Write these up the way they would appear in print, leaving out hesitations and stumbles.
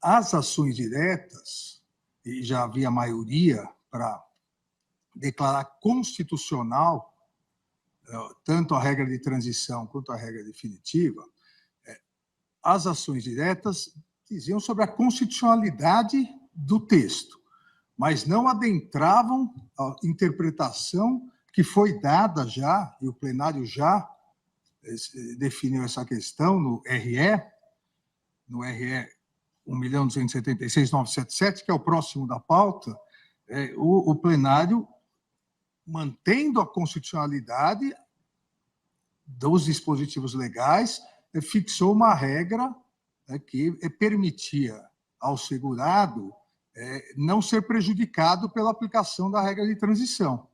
as ações diretas, e já havia maioria para declarar constitucional tanto a regra de transição quanto a regra definitiva, as ações diretas diziam sobre a constitucionalidade do texto, mas não adentravam a interpretação que foi dada já, e o plenário já definiu essa questão no RE 1.276.977, que é o próximo da pauta, o plenário, mantendo a constitucionalidade dos dispositivos legais, fixou uma regra que permitia ao segurado não ser prejudicado pela aplicação da regra de transição.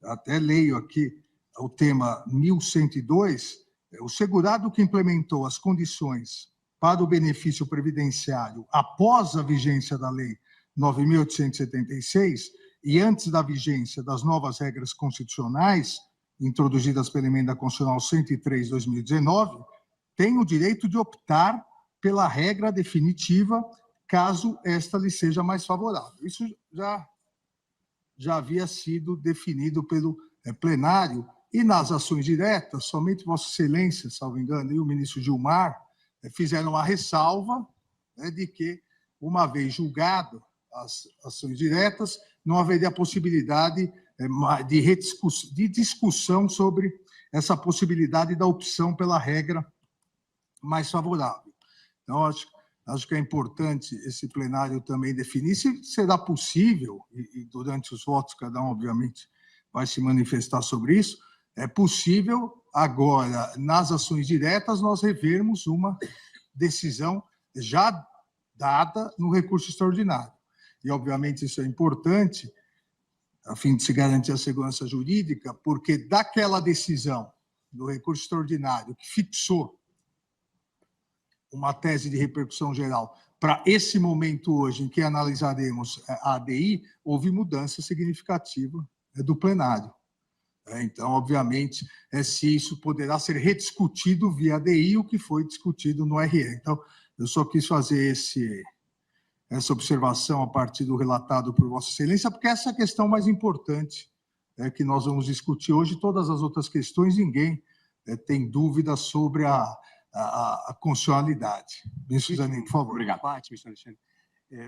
Até leio aqui o tema 1102, o segurado que implementou as condições para o benefício previdenciário após a vigência da Lei 9.876 e antes da vigência das novas regras constitucionais, introduzidas pela Emenda Constitucional 103 de 2019, tem o direito de optar pela regra definitiva, caso esta lhe seja mais favorável. Isso já havia sido definido pelo plenário, e nas ações diretas, somente Vossa Excelência, salvo engano, e o ministro Gilmar fizeram uma ressalva de que, uma vez julgado as ações diretas, não haveria possibilidade de discussão sobre essa possibilidade da opção pela regra mais favorável. Então, acho que é importante esse plenário também definir se será possível, e durante os votos cada um, obviamente, vai se manifestar sobre isso, é possível agora, nas ações diretas, nós revermos uma decisão já dada no recurso extraordinário. E, obviamente, isso é importante, a fim de se garantir a segurança jurídica, porque daquela decisão do recurso extraordinário que fixou uma tese de repercussão geral para esse momento hoje em que analisaremos a ADI, houve mudança significativa do plenário. Então, obviamente, se isso poderá ser rediscutido via ADI, o que foi discutido no RE. Então, eu só quis fazer essa observação a partir do relatado por Vossa Excelência, porque essa é a questão mais importante que nós vamos discutir hoje. Todas as outras questões, ninguém tem dúvida sobre a constitucionalidade. Ministro Zanin, por favor. Obrigado. Ministro Alexandre.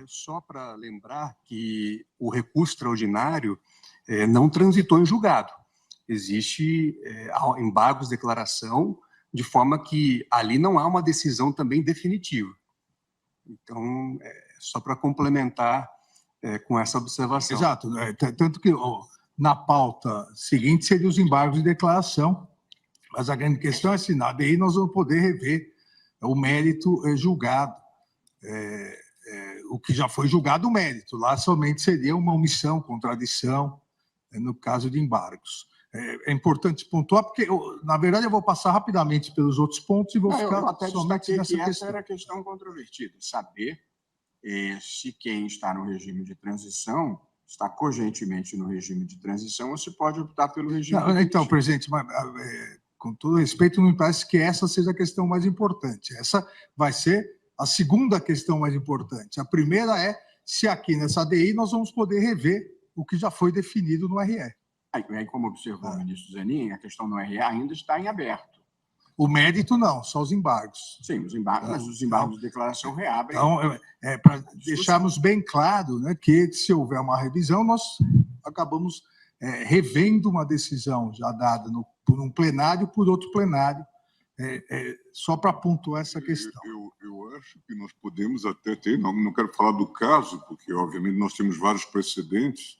Só para lembrar que o recurso extraordinário não transitou em julgado. Existe embargos de declaração, de forma que ali não há uma decisão também definitiva. Então, só para complementar com essa observação. Exato. Tanto que na pauta seguinte seriam os embargos de declaração, mas a grande questão é se na ADI nós vamos poder rever o mérito julgado. O que já foi julgado, o mérito. Lá somente seria uma omissão, contradição, no caso de embargos. É importante pontuar, porque, na verdade, eu vou passar rapidamente pelos outros pontos e vou ficar até somente nessa que questão. Essa era a questão controvertida, saber se quem está no regime de transição está cogentemente no regime de transição ou se pode optar pelo regime definitivo. Então, presidente, com todo respeito, não me parece que essa seja a questão mais importante. Essa vai ser a segunda questão mais importante. A primeira é se aqui nessa ADI nós vamos poder rever o que já foi definido no RE. Aí, como observou o ministro Zanin, a questão no RE ainda está em aberto. O mérito não, só os embargos. Sim, os embargos, mas os embargos de declaração reabrem. Então, para deixarmos bem claro, que se houver uma revisão, nós acabamos revendo uma decisão já dada por um plenário, por outro plenário, só para pontuar essa questão. Eu acho que nós podemos até ter, não quero falar do caso, porque, obviamente, nós temos vários precedentes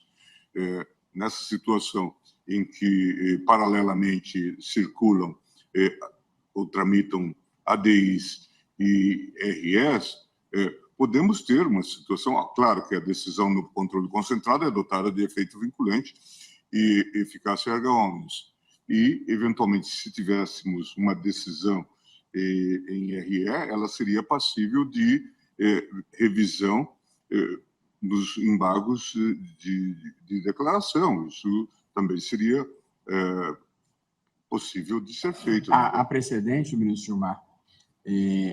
nessa situação em que, paralelamente, circulam ou tramitam ADIs e RS, podemos ter uma situação, claro que a decisão no controle concentrado é dotada de efeito vinculante e eficácia erga omnes. E, eventualmente, se tivéssemos uma decisão em RE, ela seria passível de revisão dos embargos de declaração. Isso também seria possível de ser feito. Há precedente, ministro Gilmar,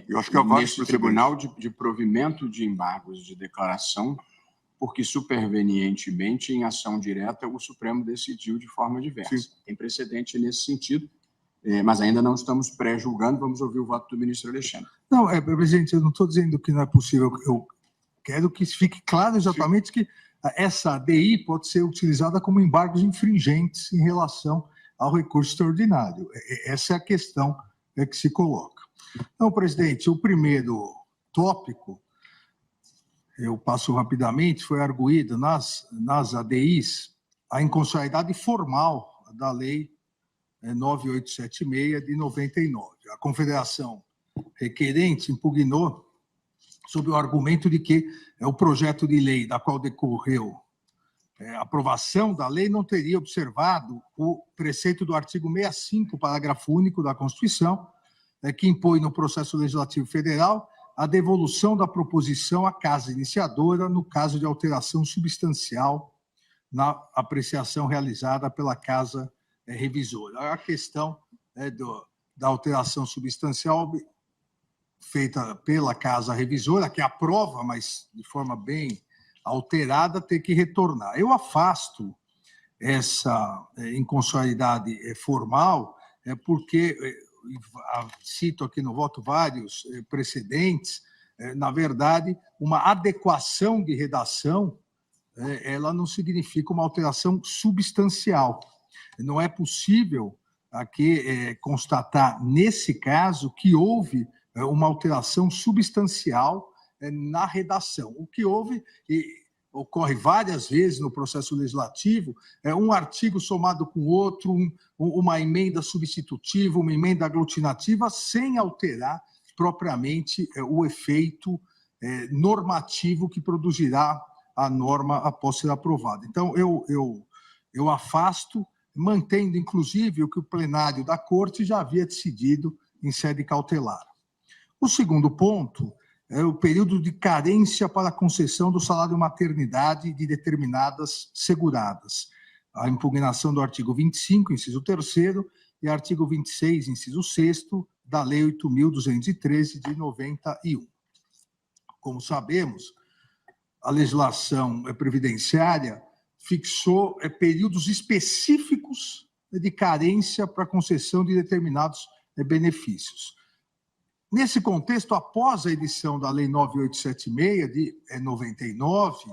Eu acho que há vários nesse tribunal de provimento de embargos de declaração, porque supervenientemente, em ação direta, o Supremo decidiu de forma diversa. Sim. Tem precedente nesse sentido, mas ainda não estamos pré-julgando. Vamos ouvir o voto do ministro Alexandre. Não, presidente, eu não estou dizendo que não é possível. Eu quero que fique claro exatamente que essa ADI pode ser utilizada como embargos infringentes em relação ao recurso extraordinário. Essa é a questão que se coloca. Então, presidente, o primeiro tópico, eu passo rapidamente, foi arguído nas ADIs a inconstitucionalidade formal da Lei 9876 de 99. A Confederação requerente impugnou sob o argumento de que o projeto de lei da qual decorreu a aprovação da lei não teria observado o preceito do artigo 65, parágrafo único da Constituição, que impõe no processo legislativo federal a devolução da proposição à casa iniciadora no caso de alteração substancial na apreciação realizada pela casa revisora. A questão da alteração substancial feita pela casa revisora, que aprova, mas de forma bem alterada, ter que retornar. Eu afasto essa inconstitucionalidade formal, porque cito aqui no voto vários precedentes, na verdade, uma adequação de redação, ela não significa uma alteração substancial. Não é possível aqui constatar, nesse caso, que houve uma alteração substancial na redação. O que houve, e ocorre várias vezes no processo legislativo, um artigo somado com outro, uma emenda substitutiva, uma emenda aglutinativa, sem alterar propriamente o efeito normativo que produzirá a norma após ser aprovada. Então, eu afasto, mantendo, inclusive, o que o plenário da Corte já havia decidido em sede cautelar. O segundo ponto é o período de carência para a concessão do salário maternidade de determinadas seguradas. A impugnação do artigo 25, inciso 3º, e artigo 26, inciso 6º, da Lei 8.213, de 91. Como sabemos, a legislação previdenciária fixou períodos específicos de carência para a concessão de determinados benefícios. Nesse contexto, após a edição da Lei 9876, de 99,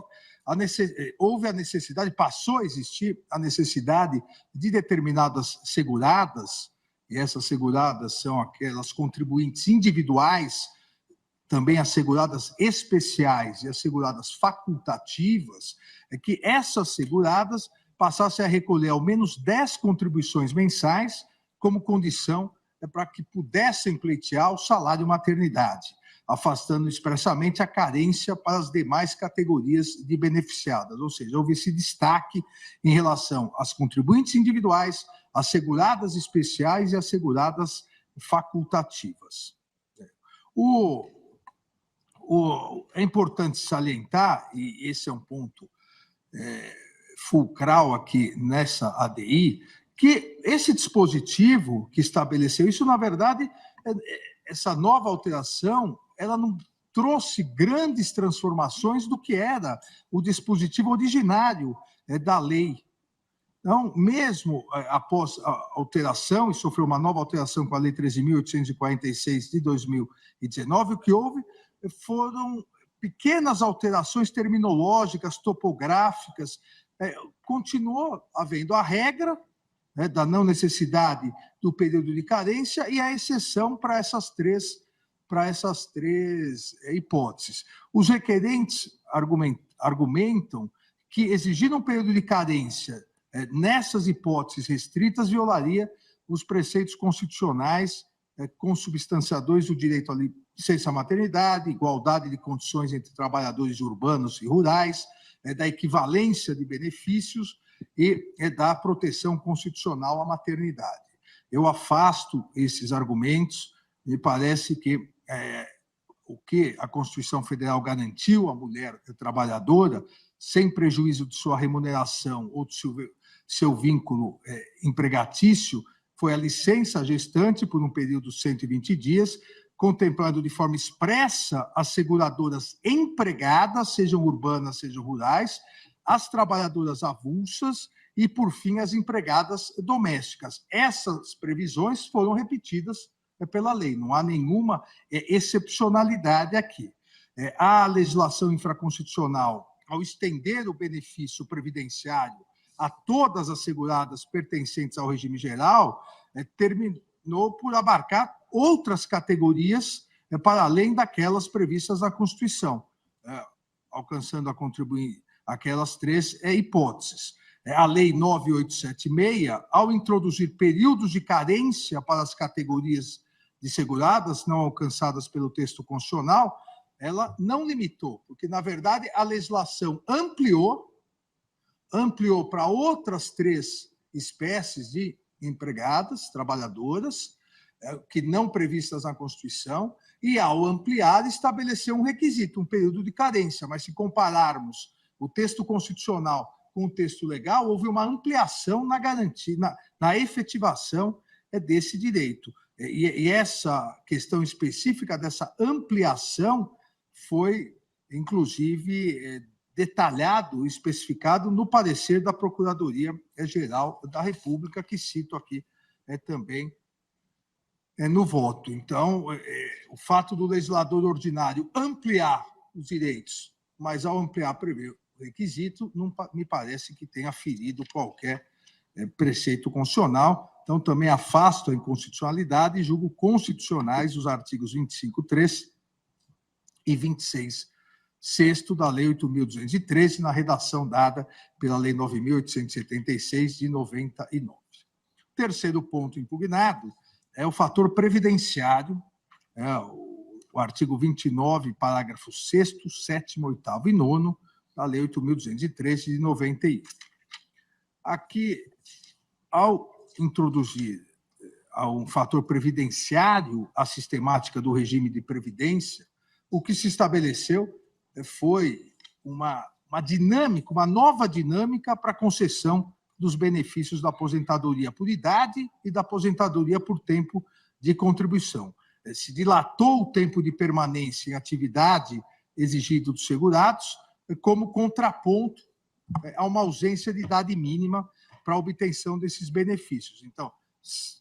houve a necessidade, passou a existir a necessidade de determinadas seguradas, e essas seguradas são aquelas contribuintes individuais, também as seguradas especiais e as seguradas facultativas, que essas seguradas passassem a recolher ao menos 10 contribuições mensais como condição para que pudessem pleitear o salário maternidade, afastando expressamente a carência para as demais categorias de beneficiadas, ou seja, houve esse destaque em relação às contribuintes individuais, às seguradas especiais e às seguradas facultativas. É importante salientar, e esse é um ponto fulcral aqui nessa ADI, que esse dispositivo que estabeleceu isso, na verdade, essa nova alteração, ela não trouxe grandes transformações do que era o dispositivo originário da lei. Então, mesmo após a alteração, e sofreu uma nova alteração com a Lei 13.846 de 2019, o que houve foram pequenas alterações terminológicas, topográficas, continuou havendo a regra da não necessidade do período de carência e a exceção para essas três hipóteses. Os requerentes argumentam que exigir um período de carência nessas hipóteses restritas violaria os preceitos constitucionais consubstanciadores do direito à licença maternidade, igualdade de condições entre trabalhadores urbanos e rurais, da equivalência de benefícios e da proteção constitucional à maternidade. Eu afasto esses argumentos, me parece que o que a Constituição Federal garantiu à mulher trabalhadora, sem prejuízo de sua remuneração ou de seu vínculo empregatício, foi a licença gestante por um período de 120 dias, contemplando de forma expressa as seguradoras empregadas, sejam urbanas, sejam rurais, as trabalhadoras avulsas e, por fim, as empregadas domésticas. Essas previsões foram repetidas pela lei, não há nenhuma excepcionalidade aqui. A legislação infraconstitucional, ao estender o benefício previdenciário a todas as seguradas pertencentes ao regime geral, terminou por abarcar outras categorias para além daquelas previstas na Constituição, alcançando a contribuir aquelas três hipóteses. A Lei 9876, ao introduzir períodos de carência para as categorias de seguradas não alcançadas pelo texto constitucional, ela não limitou, porque, na verdade, a legislação ampliou para outras três espécies de empregadas, trabalhadoras, que não previstas na Constituição, e, ao ampliar, estabeleceu um requisito, um período de carência. Mas, se compararmos o texto constitucional com o texto legal, houve uma ampliação na garantia, na efetivação desse direito. E essa questão específica dessa ampliação foi, inclusive, detalhado, especificado no parecer da Procuradoria-Geral da República, que cito aqui também no voto. Então, o fato do legislador ordinário ampliar os direitos, mas, ao ampliar, prever o requisito, não me parece que tenha ferido qualquer preceito constitucional. Então, também afasto a inconstitucionalidade e julgo constitucionais os artigos 25.3 e 26.6 da Lei 8.213, na redação dada pela Lei 9.876, de 99. O terceiro ponto impugnado é o fator previdenciário, o artigo 29, parágrafos 6º, 7º, 8º e 9º da Lei 8.213, de 91. Aqui, ao introduzir um fator previdenciário à sistemática do regime de previdência, o que se estabeleceu foi uma dinâmica, uma nova dinâmica para a concessão dos benefícios da aposentadoria por idade e da aposentadoria por tempo de contribuição. Se dilatou o tempo de permanência em atividade exigido dos segurados, como contraponto a uma ausência de idade mínima para a obtenção desses benefícios. Então,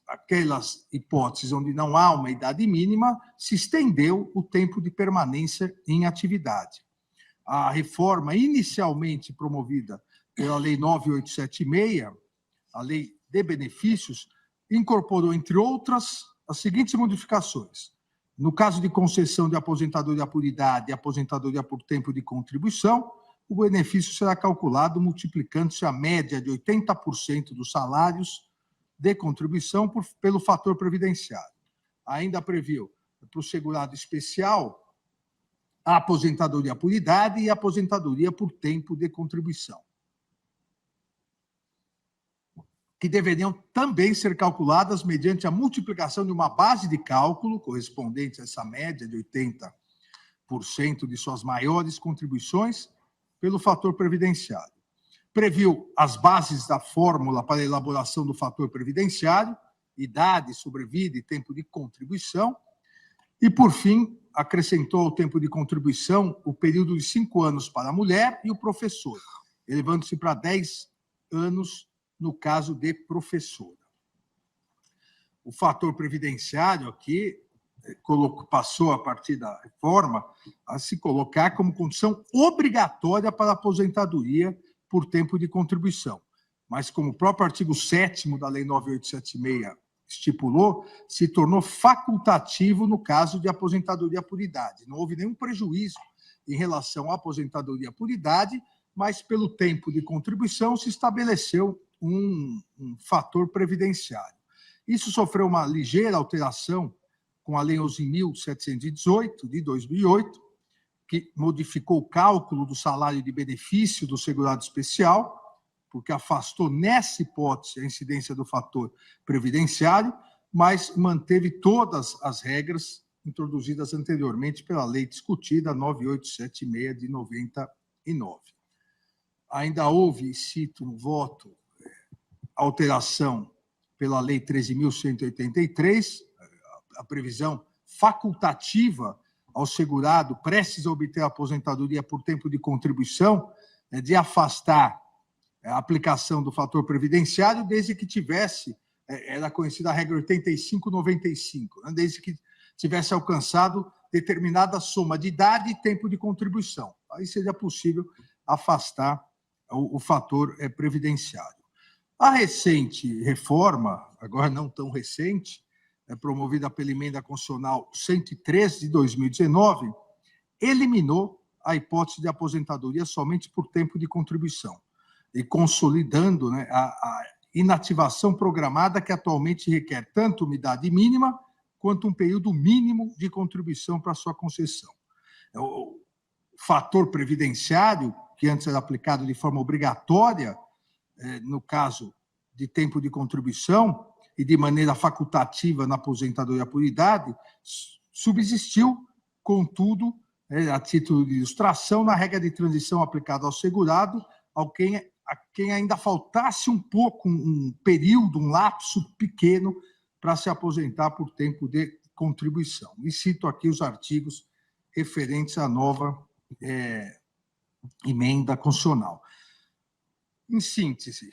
aquelas hipóteses onde não há uma idade mínima, se estendeu o tempo de permanência em atividade. A reforma inicialmente promovida pela Lei 9876, a Lei de Benefícios, incorporou, entre outras, as seguintes modificações. No caso de concessão de aposentadoria por idade e aposentadoria por tempo de contribuição, o benefício será calculado multiplicando-se a média de 80% dos salários de contribuição pelo fator previdenciário. Ainda previu, para o segurado especial, a aposentadoria por idade e a aposentadoria por tempo de contribuição, que deveriam também ser calculadas mediante a multiplicação de uma base de cálculo correspondente a essa média de 80% de suas maiores contribuições pelo fator previdenciário. Previu as bases da fórmula para a elaboração do fator previdenciário, idade, sobrevida e tempo de contribuição, e, por fim, acrescentou ao tempo de contribuição o período de 5 anos para a mulher e o professor, elevando-se para 10 anos no caso de professora. O fator previdenciário aqui passou, a partir da reforma, a se colocar como condição obrigatória para a aposentadoria por tempo de contribuição. Mas, como o próprio artigo 7º da Lei 9876 estipulou, se tornou facultativo no caso de aposentadoria por idade. Não houve nenhum prejuízo em relação à aposentadoria por idade, mas, pelo tempo de contribuição, se estabeleceu um fator previdenciário. Isso sofreu uma ligeira alteração com a Lei 11.718, de 2008, que modificou o cálculo do salário de benefício do segurado especial, porque afastou nessa hipótese a incidência do fator previdenciário, mas manteve todas as regras introduzidas anteriormente pela lei discutida 9876 de 99. Ainda houve, cito no voto, alteração pela lei 13.183, a previsão facultativa ao segurado prestes a obter a aposentadoria por tempo de contribuição, de afastar a aplicação do fator previdenciário desde que tivesse, era conhecida a regra 85-95, né, desde que tivesse alcançado determinada soma de idade e tempo de contribuição. Aí seria possível afastar o fator previdenciário. A recente reforma, agora não tão recente, promovida pela Emenda Constitucional 103 de 2019, eliminou a hipótese de aposentadoria somente por tempo de contribuição e consolidando, né, a inativação programada que atualmente requer tanto uma idade mínima quanto um período mínimo de contribuição para sua concessão. O fator previdenciário, que antes era aplicado de forma obrigatória, no caso de tempo de contribuição, e de maneira facultativa na aposentadoria por idade, subsistiu, contudo, a título de ilustração, na regra de transição aplicada ao segurado, a quem ainda faltasse um pouco, um período, um lapso pequeno para se aposentar por tempo de contribuição. E cito aqui os artigos referentes à nova emenda constitucional. Em síntese,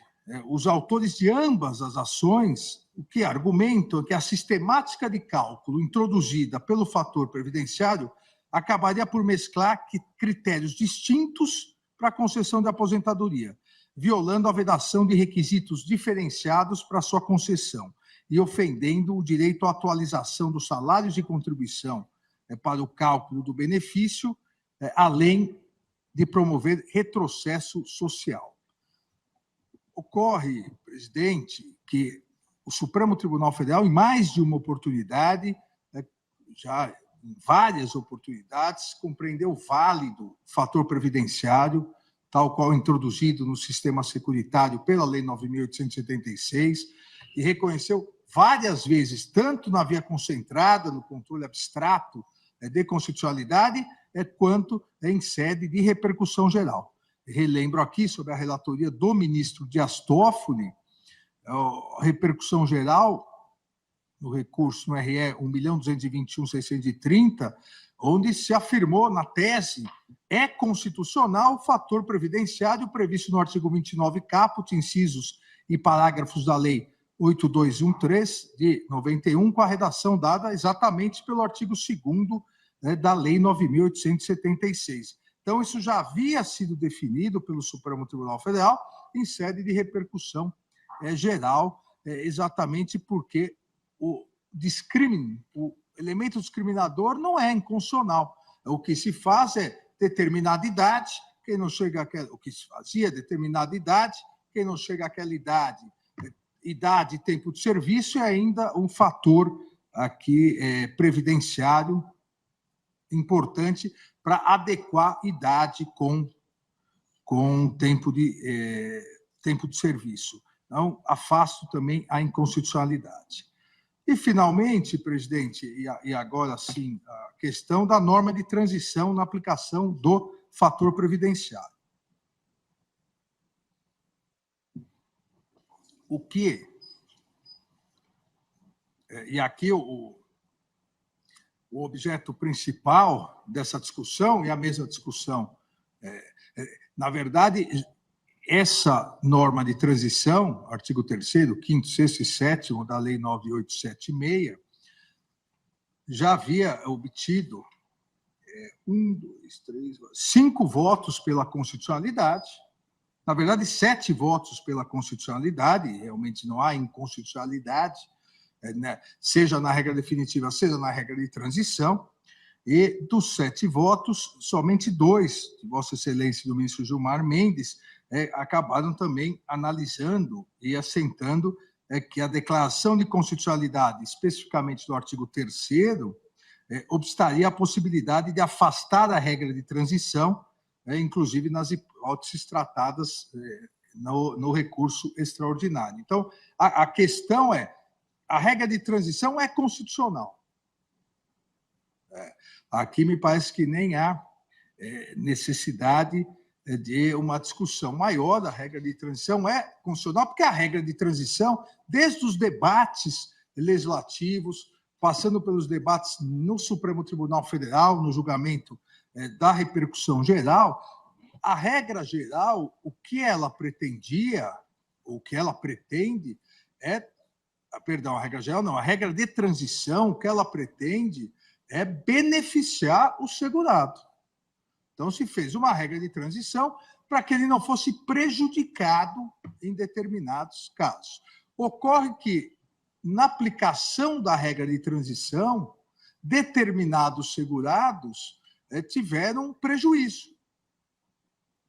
os autores de ambas as ações, o que argumentam é que a sistemática de cálculo introduzida pelo fator previdenciário acabaria por mesclar critérios distintos para a concessão de aposentadoria, violando a vedação de requisitos diferenciados para sua concessão e ofendendo o direito à atualização dos salários de contribuição para o cálculo do benefício, além de promover retrocesso social. Ocorre, presidente, que o Supremo Tribunal Federal, em mais de uma oportunidade, já em várias oportunidades, compreendeu válido o fator previdenciário, tal qual introduzido no sistema securitário pela Lei 9.876, e reconheceu várias vezes, tanto na via concentrada, no controle abstrato de constitucionalidade, quanto em sede de repercussão geral. Relembro aqui sobre a relatoria do ministro Dias Toffoli, a repercussão geral no recurso no RE 1.221.630, onde se afirmou na tese constitucional o fator previdenciário previsto no artigo 29 caput, incisos e parágrafos da Lei 8213 de 91, com a redação dada exatamente pelo artigo 2º da Lei 9.876. Então, isso já havia sido definido pelo Supremo Tribunal Federal em sede de repercussão geral, exatamente porque o elemento discriminador não é inconstitucional. O que se faz é determinada idade, quem não chega àquela, o que se fazia, determinada idade, quem não chega àquela idade e tempo de serviço, é ainda um fator aqui previdenciário importante para adequar idade com tempo de serviço. Então, afasto também a inconstitucionalidade. E, finalmente, presidente, e agora sim, a questão da norma de transição na aplicação do fator previdenciário. O que... E aqui o objeto principal dessa discussão, e a mesma discussão, na verdade, essa norma de transição, artigo 3º, 5º, 6º e 7º da Lei 9.876, já havia obtido 5 votos pela constitucionalidade, na verdade, 7 votos pela constitucionalidade, realmente não há inconstitucionalidade, seja na regra definitiva, seja na regra de transição, e dos 7 votos, somente 2, de Vossa Excelência do ministro Gilmar Mendes, acabaram também analisando e assentando que a declaração de constitucionalidade, especificamente do artigo 3º, obstaria a possibilidade de afastar a regra de transição, inclusive nas hipóteses tratadas no recurso extraordinário. Então, a questão a regra de transição é constitucional. Aqui me parece que nem há necessidade de uma discussão maior da regra de transição, é constitucional, porque a regra de transição, desde os debates legislativos passando pelos debates no Supremo Tribunal Federal, no julgamento da repercussão geral, a regra geral, o que ela pretendia, o que ela pretende a regra geral não, a regra de transição, o que ela pretende é beneficiar o segurado. Então, se fez uma regra de transição para que ele não fosse prejudicado em determinados casos. Ocorre que, na aplicação da regra de transição, determinados segurados tiveram prejuízo.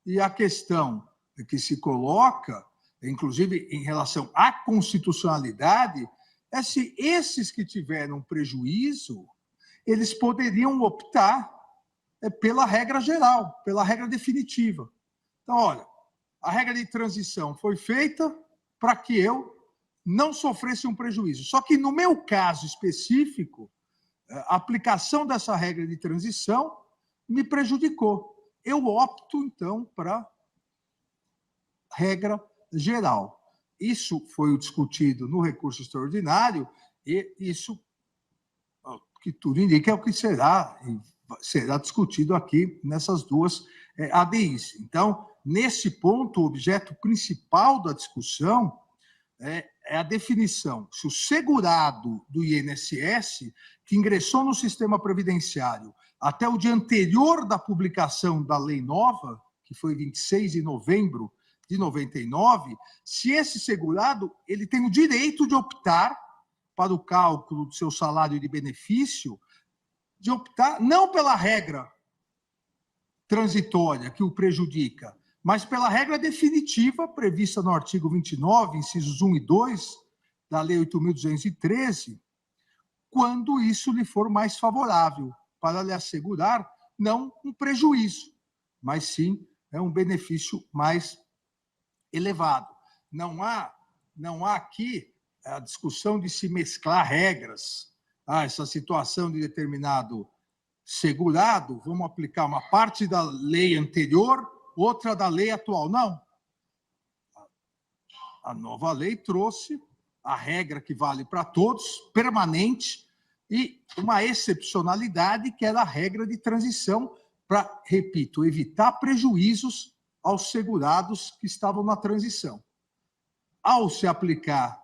E a questão que se coloca, inclusive em relação à constitucionalidade, é se esses que tiveram prejuízo, eles poderiam optar pela regra geral, pela regra definitiva. Então, olha, a regra de transição foi feita para que eu não sofresse um prejuízo. Só que, no meu caso específico, a aplicação dessa regra de transição me prejudicou. Eu opto, então, para regra geral. Isso foi discutido no recurso extraordinário e isso, que tudo indica, é o que será discutido aqui nessas duas ADIs. Então, nesse ponto, o objeto principal da discussão é a definição se o segurado do INSS, que ingressou no sistema previdenciário até o dia anterior da publicação da lei nova, que foi 26 de novembro de 99, se esse segurado ele tem o direito de optar para o cálculo do seu salário de benefício, de optar não pela regra transitória que o prejudica, mas pela regra definitiva prevista no artigo 29, incisos 1 e 2 da Lei 8.213, quando isso lhe for mais favorável, para lhe assegurar não um prejuízo, mas sim um benefício mais elevado. Não há aqui a discussão de se mesclar regras. Essa situação de determinado segurado, vamos aplicar uma parte da lei anterior, outra da lei atual. Não. A nova lei trouxe a regra que vale para todos, permanente, e uma excepcionalidade, que era a regra de transição, para, repito, evitar prejuízos aos segurados que estavam na transição. Ao se aplicar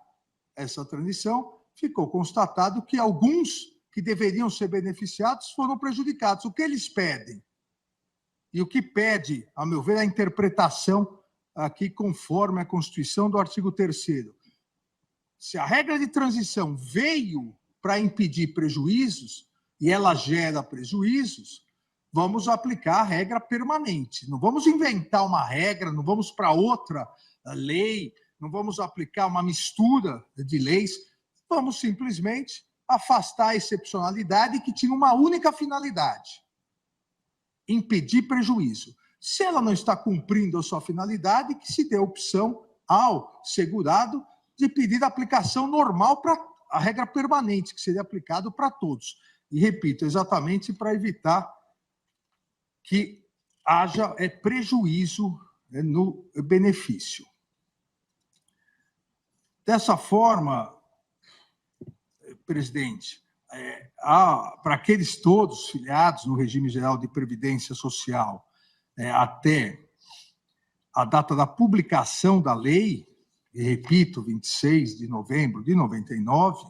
essa transição, ficou constatado que alguns que deveriam ser beneficiados foram prejudicados. O que eles pedem? E o que pede, a meu ver, a interpretação aqui conforme a Constituição do artigo 3º. Se a regra de transição veio para impedir prejuízos, e ela gera prejuízos, vamos aplicar a regra permanente. Não vamos inventar uma regra, não vamos para outra lei, não vamos aplicar uma mistura de leis, vamos simplesmente afastar a excepcionalidade que tinha uma única finalidade: impedir prejuízo. Se ela não está cumprindo a sua finalidade, que se dê a opção ao segurado de pedir a aplicação normal para a regra permanente, que seria aplicado para todos. E, repito, exatamente para evitar que haja prejuízo no benefício. Dessa forma, presidente, para aqueles todos filiados no regime geral de previdência social até a data da publicação da lei, e repito, 26 de novembro de 99,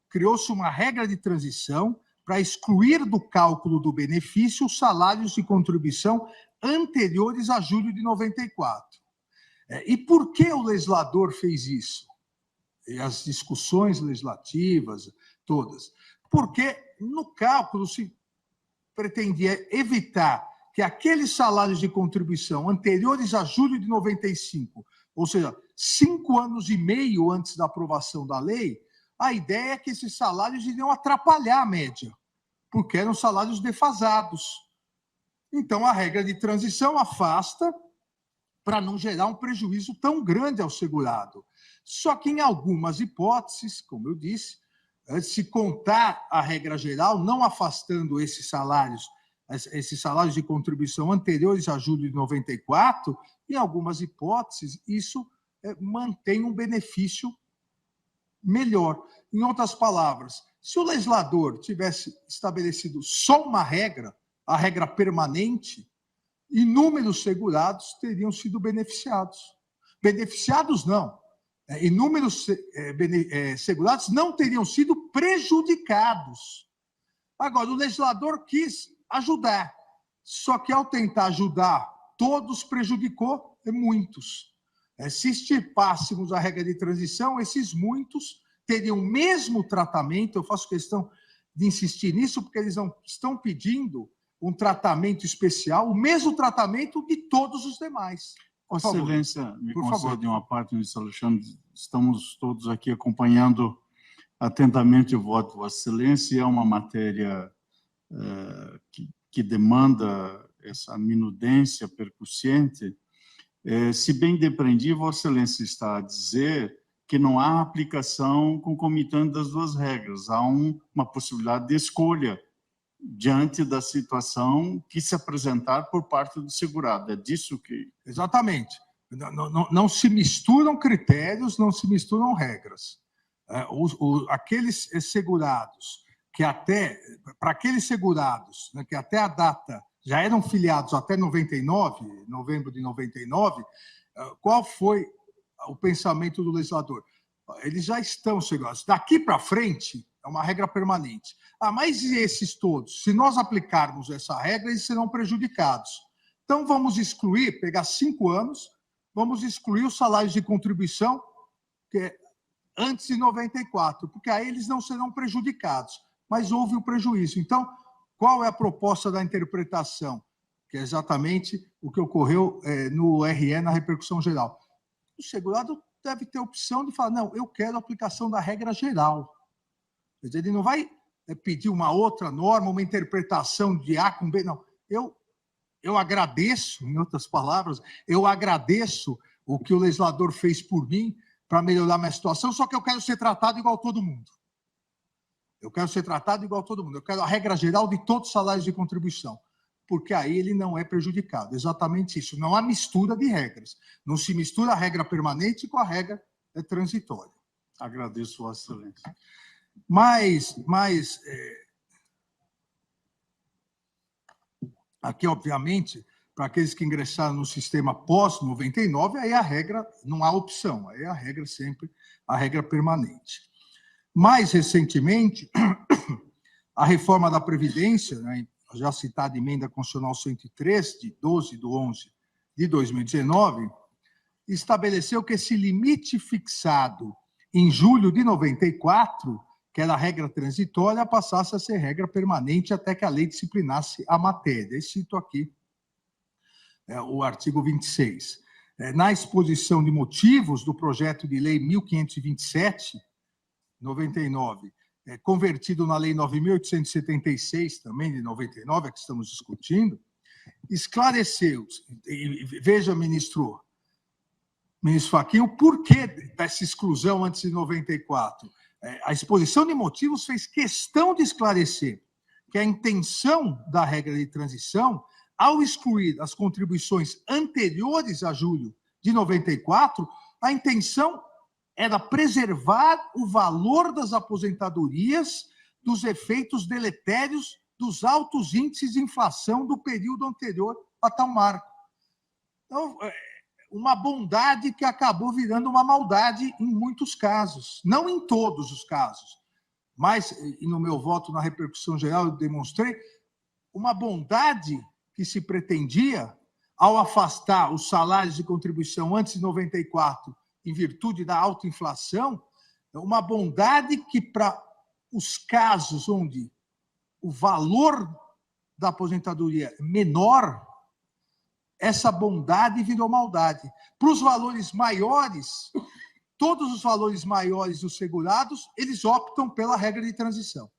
criou-se uma regra de transição para excluir do cálculo do benefício os salários de contribuição anteriores a julho de 94. E por que o legislador fez isso? E as discussões legislativas todas. Porque no cálculo se pretendia evitar que aqueles salários de contribuição anteriores a julho de 95, ou seja, 5 anos e meio antes da aprovação da lei, a ideia é que esses salários iriam atrapalhar a média, porque eram salários defasados. Então, a regra de transição afasta para não gerar um prejuízo tão grande ao segurado. Só que, em algumas hipóteses, como eu disse, se contar a regra geral, não afastando esses salários de contribuição anteriores a julho de 94, em algumas hipóteses, isso mantém um benefício melhor. Em outras palavras, Se o legislador tivesse estabelecido só uma regra, a regra permanente, inúmeros segurados teriam sido beneficiados. Beneficiados não. Inúmeros segurados não teriam sido prejudicados. Agora, o legislador quis ajudar, só que ao tentar ajudar, todos prejudicou muitos. Se extirpássemos a regra de transição, esses muitos teriam o mesmo tratamento. Eu faço questão de insistir nisso, porque eles não estão pedindo um tratamento especial, o mesmo tratamento de todos os demais. Excelência, me concede uma parte, ministro Alexandre. Estamos todos aqui acompanhando atentamente o voto de Vossa Excelência, e é uma matéria que demanda essa minudência percussiente. Se bem depreendi, Vossa Excelência está a dizer que não há aplicação concomitante das duas regras, há uma possibilidade de escolha diante da situação que se apresentar por parte do segurado. É disso que... Exatamente. Não se misturam critérios, não se misturam regras. Aqueles segurados que para aqueles segurados, né, que até a data já eram filiados até 99, novembro de 99, qual foi o pensamento do legislador? Eles já estão segurados. Daqui para frente, é uma regra permanente. Mas e esses todos? Se nós aplicarmos essa regra, eles serão prejudicados. Então, vamos excluir, pegar 5 anos, vamos excluir os salários de contribuição que é antes de 94, porque aí eles não serão prejudicados, mas houve o prejuízo. Então, qual é a proposta da interpretação? Que é exatamente o que ocorreu no RE, na repercussão geral. O segurado deve ter a opção de falar, não, eu quero a aplicação da regra geral. Quer dizer, ele não vai pedir uma outra norma, uma interpretação de A com B, não. Eu agradeço, em outras palavras, eu agradeço o que o legislador fez por mim para melhorar minha situação, só que eu quero ser tratado igual todo mundo. Eu quero ser tratado igual todo mundo. Eu quero a regra geral de todos os salários de contribuição, porque aí ele não é prejudicado. Exatamente isso. Não há mistura de regras. Não se mistura a regra permanente com a regra transitória. Agradeço, Vossa Excelência. Mas aqui, obviamente, para aqueles que ingressaram no sistema pós-99, aí a regra, não há opção, aí a regra sempre, a regra permanente. Mais recentemente, a reforma da Previdência, né, já citada emenda constitucional 103, de 12/11/2019, estabeleceu que esse limite fixado em julho de 94, que era a regra transitória, passasse a ser regra permanente até que a lei disciplinasse a matéria. E cito aqui o artigo 26. Na exposição de motivos do projeto de lei 1527, 99, convertido na lei 9.876, também de 99, a que estamos discutindo, esclareceu, veja, ministro Fachin, o porquê dessa exclusão antes de 94. A exposição de motivos fez questão de esclarecer que a intenção da regra de transição, ao excluir as contribuições anteriores a julho de 94, a intenção era preservar o valor das aposentadorias dos efeitos deletérios dos altos índices de inflação do período anterior a tal marco. Então, uma bondade que acabou virando uma maldade em muitos casos, não em todos os casos, mas, e no meu voto na repercussão geral, eu demonstrei uma bondade que se pretendia ao afastar os salários de contribuição antes de 94, em virtude da alta inflação, uma bondade que, para os casos onde o valor da aposentadoria é menor, essa bondade virou maldade. Para os valores maiores, todos os valores maiores dos segurados, eles optam pela regra de transição.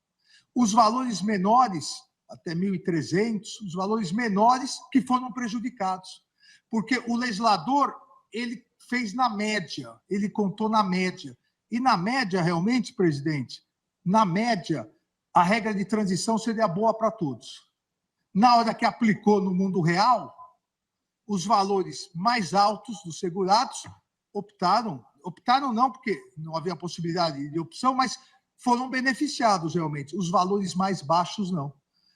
Os valores menores, até 1.300, os valores menores que foram prejudicados. Porque o legislador, ele fez na média, ele contou na média. E na média, realmente, presidente, na média, a regra de transição seria boa para todos. Na hora que aplicou no mundo real, os valores mais altos dos segurados optaram não porque não havia possibilidade de opção, mas foram beneficiados realmente, os valores mais baixos não.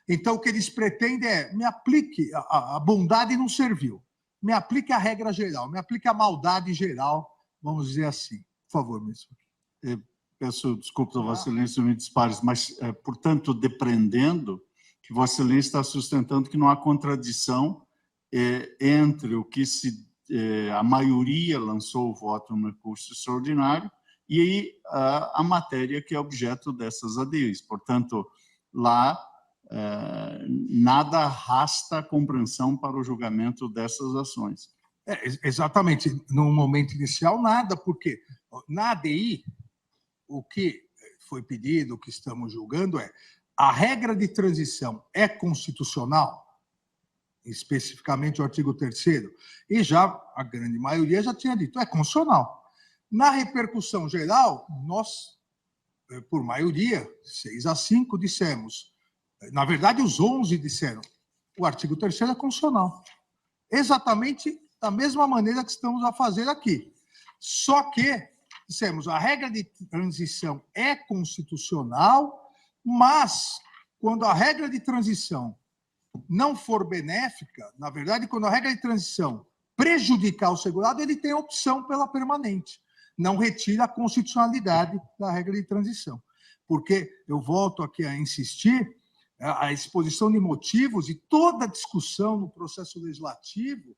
Então, o que eles pretendem é, me aplique, a bondade não serviu, me aplique a regra geral, me aplique a maldade geral, vamos dizer assim. Por favor, ministro. Peço desculpas a Vossa Excelência, me dispares, mas, portanto, depreendendo que Vossa Excelência está sustentando que não há contradição entre o que a maioria lançou o voto no recurso extraordinário e a matéria que é objeto dessas ADIs. Portanto, lá nada arrasta a compreensão para o julgamento dessas ações. Exatamente. No momento inicial, nada, porque na ADI, o que foi pedido, o que estamos julgando é a regra de transição é constitucional, especificamente o artigo 3º, e já a grande maioria já tinha dito, é constitucional. Na repercussão geral, nós, por maioria, 6-5, dissemos, na verdade, os 11 disseram, o artigo 3º é constitucional. Exatamente da mesma maneira que estamos a fazer aqui. Só que, dissemos, a regra de transição é constitucional, mas, quando a regra de transição não for benéfica, na verdade, quando a regra de transição prejudicar o segurado, ele tem a opção pela permanente. Não retira a constitucionalidade da regra de transição. Porque, eu volto aqui a insistir, a exposição de motivos e toda a discussão no processo legislativo,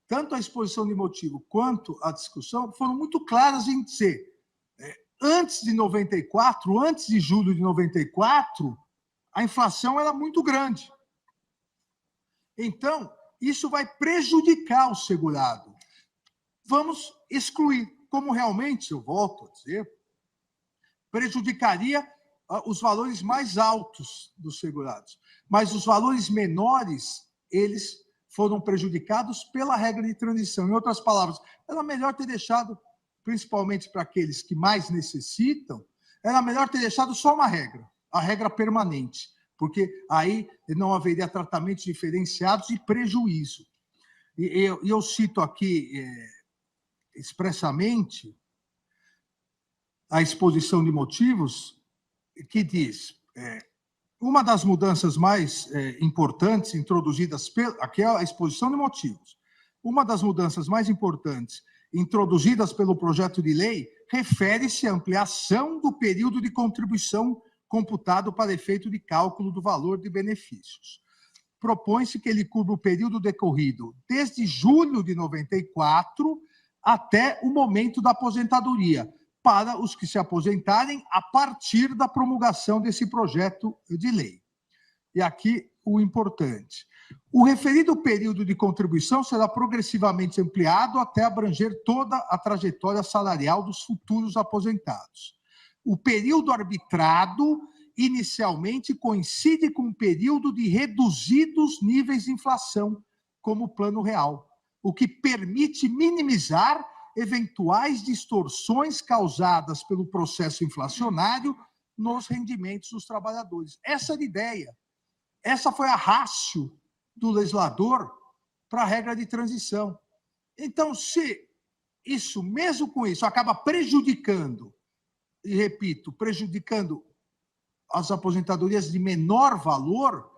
tanto a exposição de motivo quanto a discussão, foram muito claras em dizer, antes de 94, antes de julho de 94, a inflação era muito grande. Então, isso vai prejudicar o segurado. Vamos excluir, como realmente, eu volto a dizer, prejudicaria os valores mais altos dos segurados. Mas os valores menores, eles foram prejudicados pela regra de transição. Em outras palavras, era melhor ter deixado, principalmente para aqueles que mais necessitam, era melhor ter deixado só uma regra, a regra permanente, porque aí não haveria tratamentos diferenciados e prejuízo. E eu cito aqui expressamente a exposição de motivos que diz, uma das mudanças mais importantes introduzidas, aqui é a exposição de motivos, uma das mudanças mais importantes introduzidas pelo projeto de lei refere-se à ampliação do período de contribuição computado para efeito de cálculo do valor de benefícios. Propõe-se que ele cubra o período decorrido desde julho de 94 até o momento da aposentadoria, para os que se aposentarem a partir da promulgação desse projeto de lei. E aqui o importante. O referido período de contribuição será progressivamente ampliado até abranger toda a trajetória salarial dos futuros aposentados. O período arbitrado, inicialmente, coincide com um período de reduzidos níveis de inflação, como o Plano Real, o que permite minimizar eventuais distorções causadas pelo processo inflacionário nos rendimentos dos trabalhadores. Essa era a ideia. Essa foi a ratio do legislador para a regra de transição. Então, se isso, mesmo com isso, acaba prejudicando, e repito, prejudicando as aposentadorias de menor valor,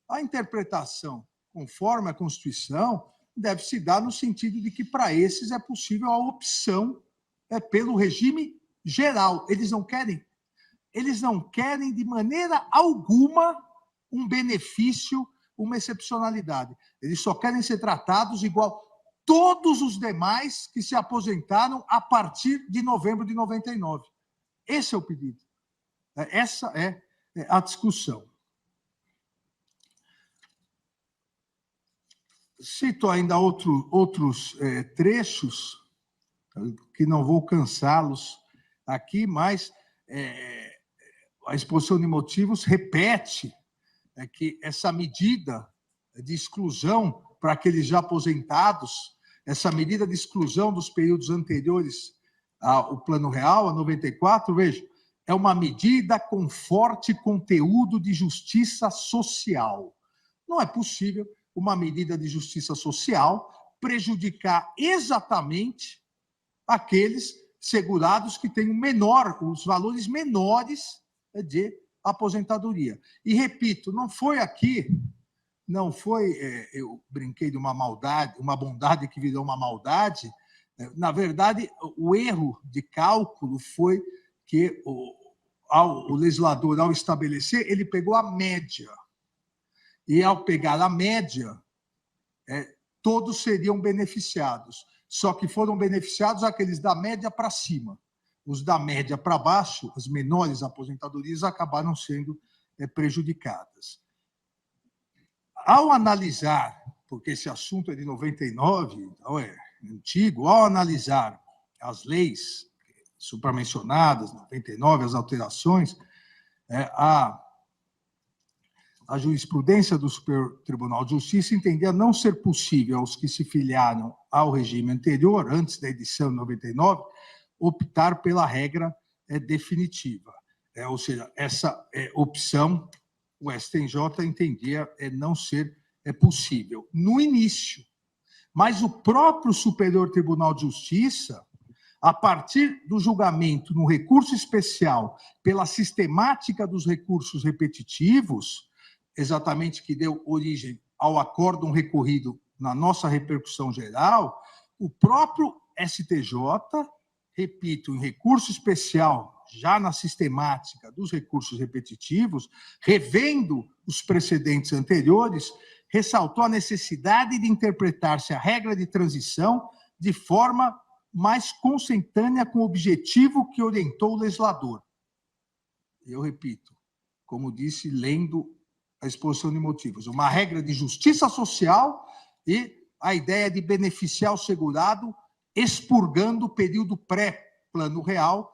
a interpretação, conforme a Constituição, deve se dar no sentido de que, para esses, é possível a opção pelo regime geral. Eles não querem de maneira alguma um benefício, uma excepcionalidade. Eles só querem ser tratados igual todos os demais que se aposentaram a partir de novembro de 99. Esse é o pedido. Essa é a discussão. Cito ainda outros trechos, que não vou cansá-los aqui, mas a exposição de motivos repete que essa medida de exclusão para aqueles já aposentados, essa medida de exclusão dos períodos anteriores ao Plano Real, a 94, veja, é uma medida com forte conteúdo de justiça social. Não é possível uma medida de justiça social prejudicar exatamente aqueles segurados que têm os valores menores de aposentadoria. E, repito, não foi aqui, não foi, eu brinquei de uma maldade, uma bondade que virou uma maldade. Na verdade, o erro de cálculo foi que o legislador, ao estabelecer, ele pegou a média. E, ao pegar a média, todos seriam beneficiados. Só que foram beneficiados aqueles da média para cima. Os da média para baixo, as menores aposentadorias, acabaram sendo prejudicadas. Ao analisar, porque esse assunto é de 99, então é antigo, ao analisar as leis supramencionadas, 99, as alterações, a jurisprudência do Superior Tribunal de Justiça entendia não ser possível aos que se filiaram ao regime anterior, antes da edição de 99, optar pela regra definitiva. Ou seja, essa opção o STJ entendia não ser possível no início. Mas o próprio Superior Tribunal de Justiça, a partir do julgamento no recurso especial pela sistemática dos recursos repetitivos, exatamente que deu origem ao acórdão recorrido na nossa repercussão geral, o próprio STJ, repito, em recurso especial, já na sistemática dos recursos repetitivos, revendo os precedentes anteriores, ressaltou a necessidade de interpretar-se a regra de transição de forma mais consentânea com o objetivo que orientou o legislador. Eu repito, como disse, lendo a exposição de motivos, uma regra de justiça social e a ideia de beneficiar o segurado expurgando o período pré-plano real,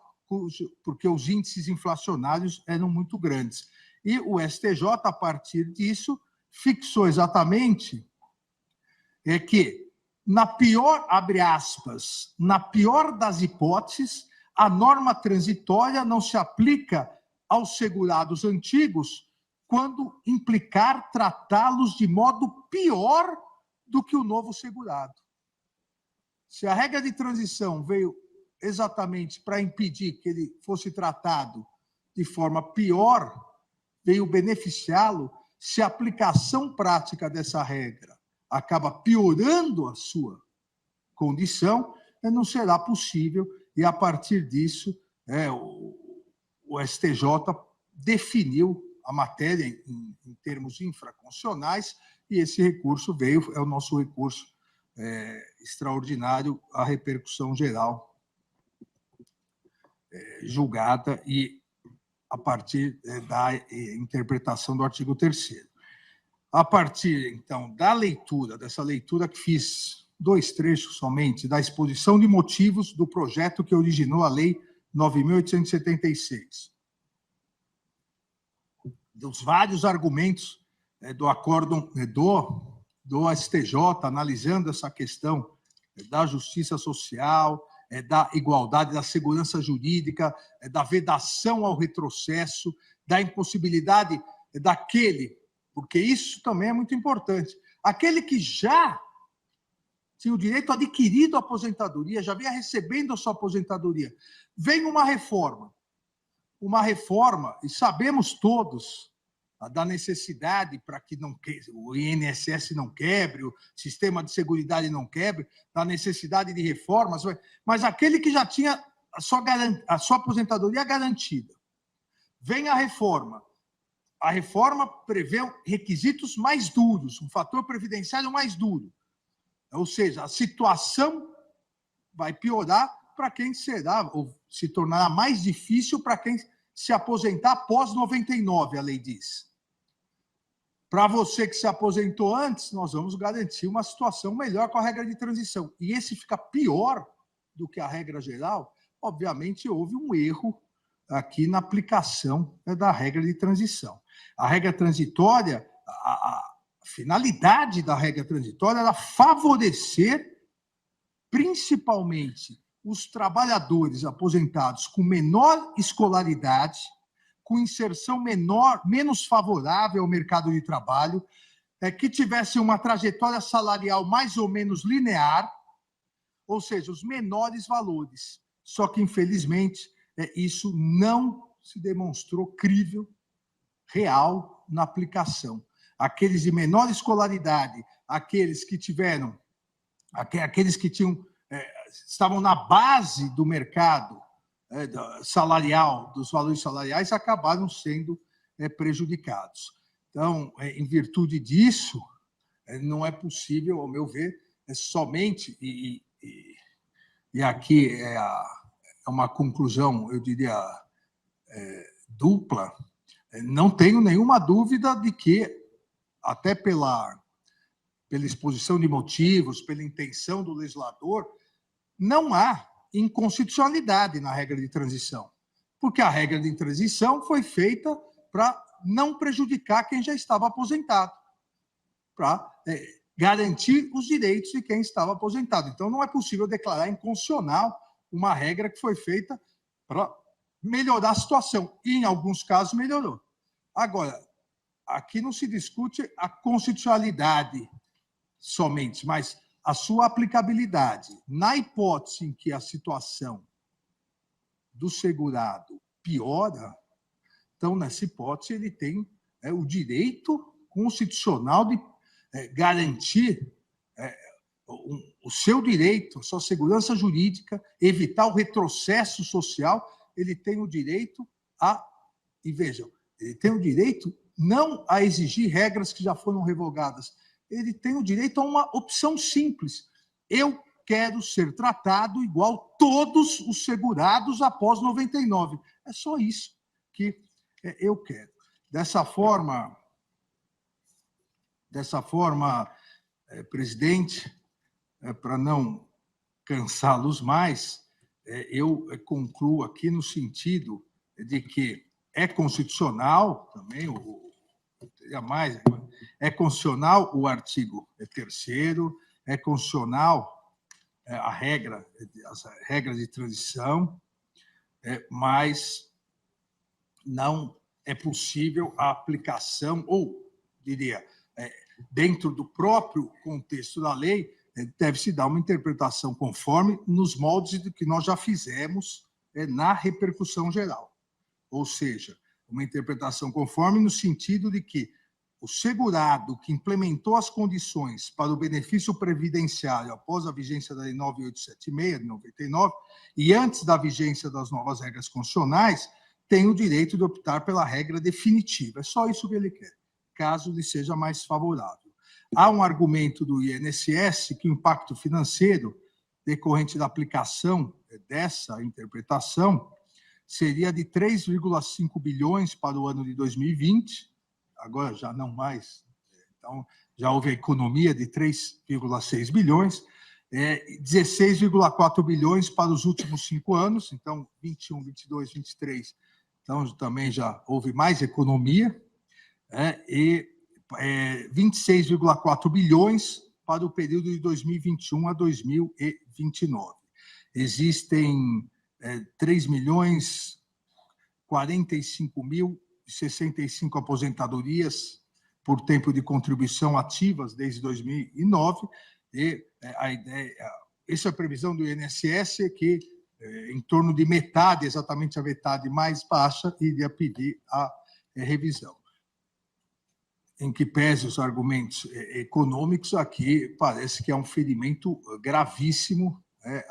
porque os índices inflacionários eram muito grandes. E o STJ, a partir disso, fixou exatamente que, na pior, abre aspas, na pior das hipóteses, a norma transitória não se aplica aos segurados antigos quando implicar tratá-los de modo pior do que o novo segurado. Se a regra de transição veio exatamente para impedir que ele fosse tratado de forma pior, veio beneficiá-lo, se a aplicação prática dessa regra acaba piorando a sua condição, não será possível, e a partir disso, o STJ definiu a matéria em termos infraconstitucionais, e esse recurso é o nosso recurso extraordinário à repercussão geral julgada e a partir da interpretação do artigo 3º. A partir, então, dessa leitura que fiz, 2 trechos somente, da exposição de motivos do projeto que originou a Lei 9.876, dos vários argumentos do acórdão do STJ, analisando essa questão da justiça social, da igualdade, da segurança jurídica, da vedação ao retrocesso, da impossibilidade daquele, porque isso também é muito importante, aquele que já tinha o direito adquirido à aposentadoria, já vinha recebendo a sua aposentadoria. Vem uma reforma, e sabemos todos da necessidade para que o INSS não quebre, o sistema de seguridade não quebre, da necessidade de reformas, mas aquele que já tinha a sua aposentadoria garantida. Vem a reforma prevê requisitos mais duros, um fator previdenciário mais duro, ou seja, a situação vai piorar para quem será, ou se tornará mais difícil para quem se aposentar após 99, a lei diz. Para você que se aposentou antes, nós vamos garantir uma situação melhor com a regra de transição. E esse fica pior do que a regra geral. Obviamente, houve um erro aqui na aplicação da regra de transição. A regra transitória, a finalidade da regra transitória era favorecer, principalmente, os trabalhadores aposentados com menor escolaridade, com inserção menos favorável ao mercado de trabalho, que tivessem uma trajetória salarial mais ou menos linear, ou seja, os menores valores. Só que, infelizmente, isso não se demonstrou crível, real na aplicação. Aqueles de menor escolaridade, aqueles que tiveram, aqueles que tinham, estavam na base do mercado salarial, dos valores salariais, acabaram sendo prejudicados. Então, em virtude disso, não é possível, ao meu ver, somente, e aqui é uma conclusão, eu diria, dupla, não tenho nenhuma dúvida de que, até pela exposição de motivos, pela intenção do legislador, não há inconstitucionalidade na regra de transição, porque a regra de transição foi feita para não prejudicar quem já estava aposentado, para garantir os direitos de quem estava aposentado. Então, não é possível declarar inconstitucional uma regra que foi feita para melhorar a situação, e, em alguns casos, melhorou. Agora, aqui não se discute a constitucionalidade somente, mas a sua aplicabilidade. Na hipótese em que a situação do segurado piora, então, nessa hipótese, ele tem o direito constitucional de garantir o seu direito, a sua segurança jurídica, evitar o retrocesso social. Ele tem o direito e vejam, ele tem o direito não a exigir regras que já foram revogadas, ele tem o direito a uma opção simples. Eu quero ser tratado igual todos os segurados após 99. É só isso que eu quero. Dessa forma, presidente, para não cansá-los mais, eu concluo aqui no sentido de que é constitucional também, é constitucional o artigo 3º, é constitucional as regras de transição, mas não é possível a aplicação, ou, diria, dentro do próprio contexto da lei, deve-se dar uma interpretação conforme nos moldes do que nós já fizemos na repercussão geral. Ou seja, uma interpretação conforme no sentido de que o segurado que implementou as condições para o benefício previdenciário após a vigência da Lei 9876, de 99, e antes da vigência das novas regras constitucionais, tem o direito de optar pela regra definitiva. É só isso que ele quer, caso lhe seja mais favorável. Há um argumento do INSS que o impacto financeiro decorrente da aplicação dessa interpretação seria de 3,5 bilhões para o ano de 2020, agora já não mais, então já houve a economia de 3,6 bilhões, 16,4 bilhões para os últimos 5 anos, então 21, 22, 23, então também já houve mais economia, e 26,4 bilhões para o período de 2021 a 2029. Existem 3.045.065 aposentadorias por tempo de contribuição ativas desde 2009, e essa é a previsão do INSS, que em torno de metade, exatamente a metade mais baixa, iria pedir a revisão. Em que pese os argumentos econômicos, aqui parece que é um ferimento gravíssimo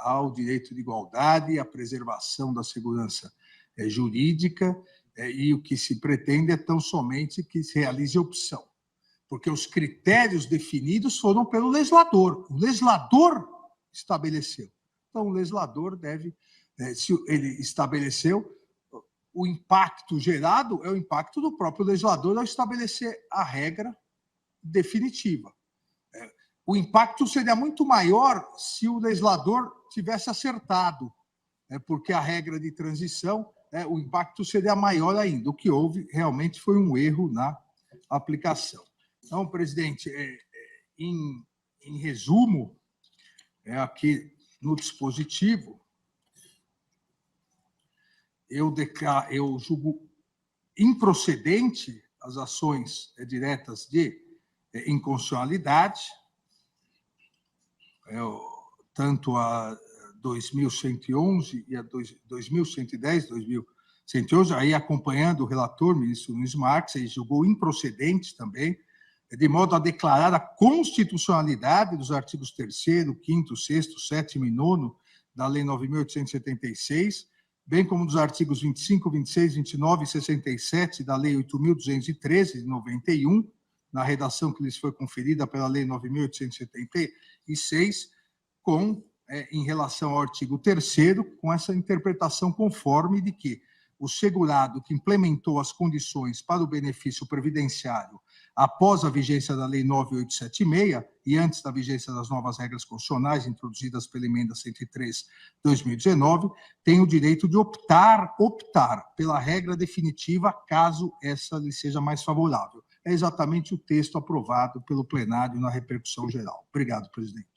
ao direito de igualdade, à preservação da segurança jurídica, e o que se pretende é tão somente que se realize opção, porque os critérios definidos foram pelo legislador. O legislador estabeleceu. Então, o legislador deve, se ele estabeleceu, o impacto gerado é o impacto do próprio legislador ao estabelecer a regra definitiva. O impacto seria muito maior se o legislador tivesse acertado, porque a regra de transição, o impacto seria maior ainda. O que houve realmente foi um erro na aplicação. Então, presidente, em resumo, aqui no dispositivo, eu julgo improcedente as ações diretas de inconstitucionalidade, tanto a 2111 e a 2110, 111, aí acompanhando o relator, ministro Nunes Marques, ele julgou improcedentes também, de modo a declarar a constitucionalidade dos artigos 3º, 5º, 6º, 7º e 9º da Lei 9.876, bem como dos artigos 25, 26, 29 e 67 da Lei 8.213, de 91, na redação que lhes foi conferida pela Lei 9.876, em relação ao artigo 3º, com essa interpretação conforme de que o segurado que implementou as condições para o benefício previdenciário após a vigência da Lei 9.876 e antes da vigência das novas regras constitucionais introduzidas pela Emenda 103/2019, tem o direito de optar pela regra definitiva, caso essa lhe seja mais favorável. É exatamente o texto aprovado pelo plenário na repercussão geral. Obrigado, presidente.